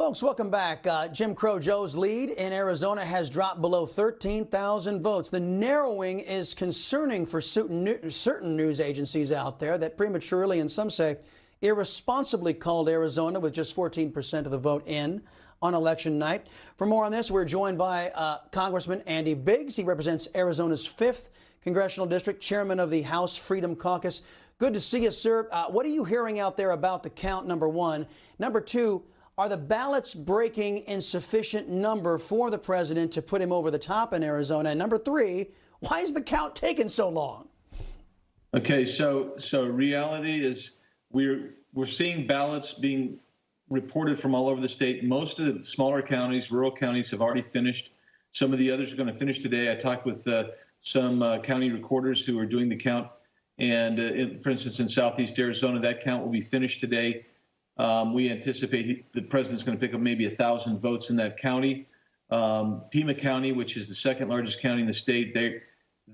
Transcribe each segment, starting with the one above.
Folks, welcome back. Jim Crow Joe's lead in Arizona has dropped below 13,000 votes. The narrowing is concerning for certain news agencies out there that prematurely, and some say irresponsibly, called Arizona with just 14% of the vote in on election night. For more on this, we're joined by Congressman Andy Biggs. He represents Arizona's 5th Congressional District, chairman of the House Freedom Caucus. Good to see you, sir. What are you hearing out there about the count, number one? Number two, are the ballots breaking in sufficient number for the president to put him over the top in Arizona? And number three, why is the count taking so long? Okay, so reality is we're seeing ballots being reported from all over the state. Most of the smaller counties, rural counties, have already finished. Some of the others are going to finish today. I talked with some county recorders who are doing the count. And for instance, in Southeast Arizona, that count will be finished today. We anticipate the president's going to pick up maybe 1,000 votes in that county. Pima County, which is the second largest county in the state, I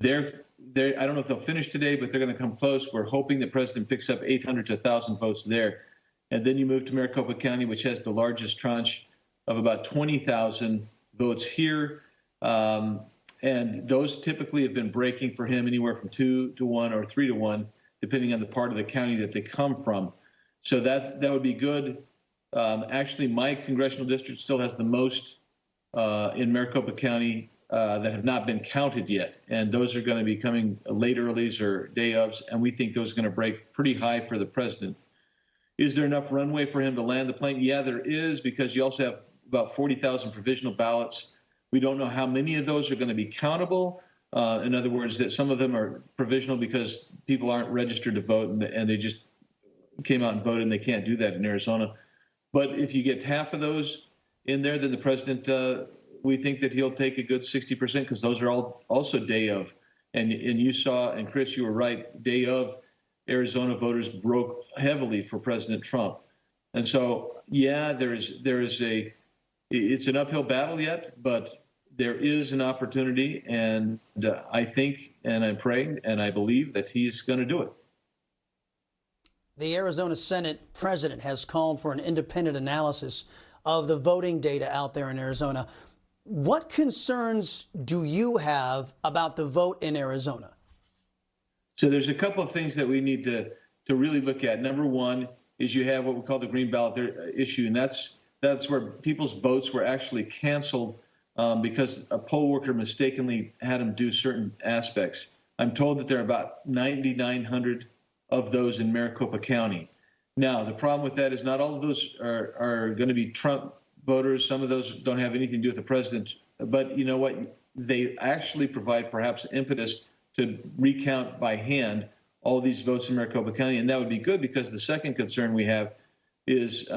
don't know if they'll finish today, but they're going to come close. We're hoping the president picks up 800 to 1,000 votes there. And then you move to Maricopa County, which has the largest tranche of about 20,000 votes here. And those typically have been breaking for him anywhere from 2 to 1 or 3 to 1, depending on the part of the county that they come from. So that would be good. Actually, my congressional district still has the most in Maricopa County that have not been counted yet. And those are going to be coming late earlies or day ofs. And we think those are going to break pretty high for the president. Is there enough runway for him to land the plane? Yeah, there is, because you also have about 40,000 provisional ballots. We don't know how many of those are going to be countable. In other words, that some of them are provisional because people aren't registered to vote and they just came out and voted, and they can't do that in Arizona. But if you get half of those in there, then the president, we think that he'll take a good 60%, because those are all also day of. And you saw, and Chris, you were right, day of, Arizona voters broke heavily for President Trump. And so, yeah, it's an uphill battle yet, but there is an opportunity, and I think, and I'm praying, and I believe that he's going to do it. The Arizona Senate president has called for an independent analysis of the voting data out there in Arizona. What concerns do you have about the vote in Arizona? So there's a couple of things that we need to really look at. Number one is you have what we call the green ballot issue, and that's where people's votes were actually canceled because a poll worker mistakenly had them do certain aspects. I'm told that there are about 9,900 of those in Maricopa County. Now, the problem with that is not all of those are going to be Trump voters. Some of those don't have anything to do with the president. But you know what? They actually provide perhaps impetus to recount by hand all these votes in Maricopa County. And that would be good, because the second concern we have is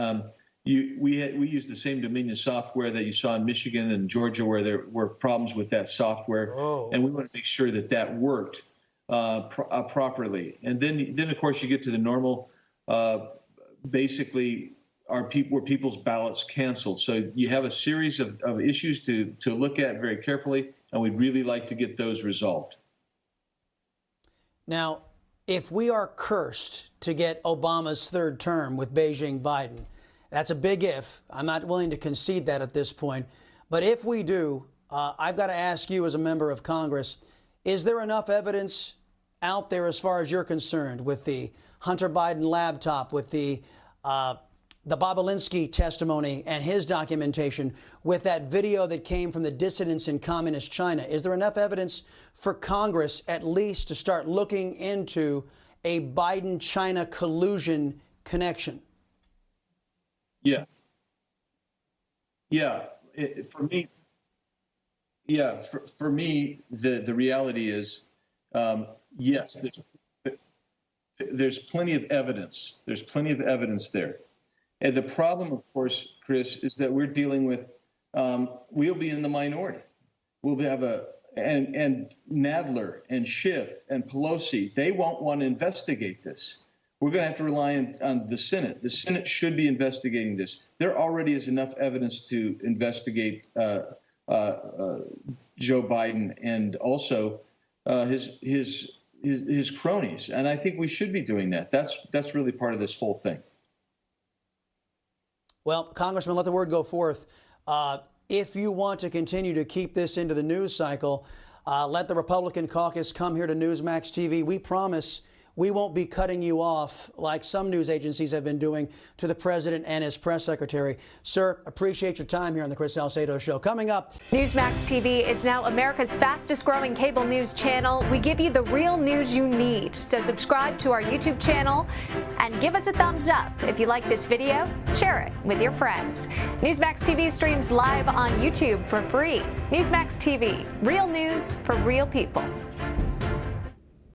we use the same Dominion software that you saw in Michigan and Georgia, where there were problems with that software. Oh. And we want to make sure that that worked properly. And then of course you get to the normal, basically where people's ballots canceled. So you have a series of issues to look at very carefully, and we'd really like to get those resolved. Now, if we are cursed to get Obama's third term with Beijing Biden, that's a big if. I'm not willing to concede that at this point. But if we do, I've got to ask you as a member of Congress, is there enough evidence out there as far as you're concerned with the Hunter Biden laptop, with the Bobulinski testimony and his documentation, with that video that came from the dissidents in communist China? Is there enough evidence for Congress at least to start looking into a Biden-China collusion connection? Yeah. For me, the reality is, yes, there's plenty of evidence. There's plenty of evidence there. And the problem, of course, Chris, is that we're dealing with, we'll be in the minority. We'll have and Nadler and Schiff and Pelosi, they won't want to investigate this. We're going to have to rely on the Senate. The Senate should be investigating this. There already is enough evidence to investigate Joe Biden and also his cronies. And I think we should be doing that. That's really part of this whole thing. Well, Congressman, let the word go forth. If you want to continue to keep this into the news cycle, let the Republican caucus come here to Newsmax TV. We promise we won't be cutting you off like some news agencies have been doing to the president and his press secretary. Sir, appreciate your time here on the Chris Salcedo Show. Coming up, Newsmax TV is now America's fastest growing cable news channel. We give you the real news you need. So subscribe to our YouTube channel and give us a thumbs up. If you like this video, share it with your friends. Newsmax TV streams live on YouTube for free. Newsmax TV, real news for real people.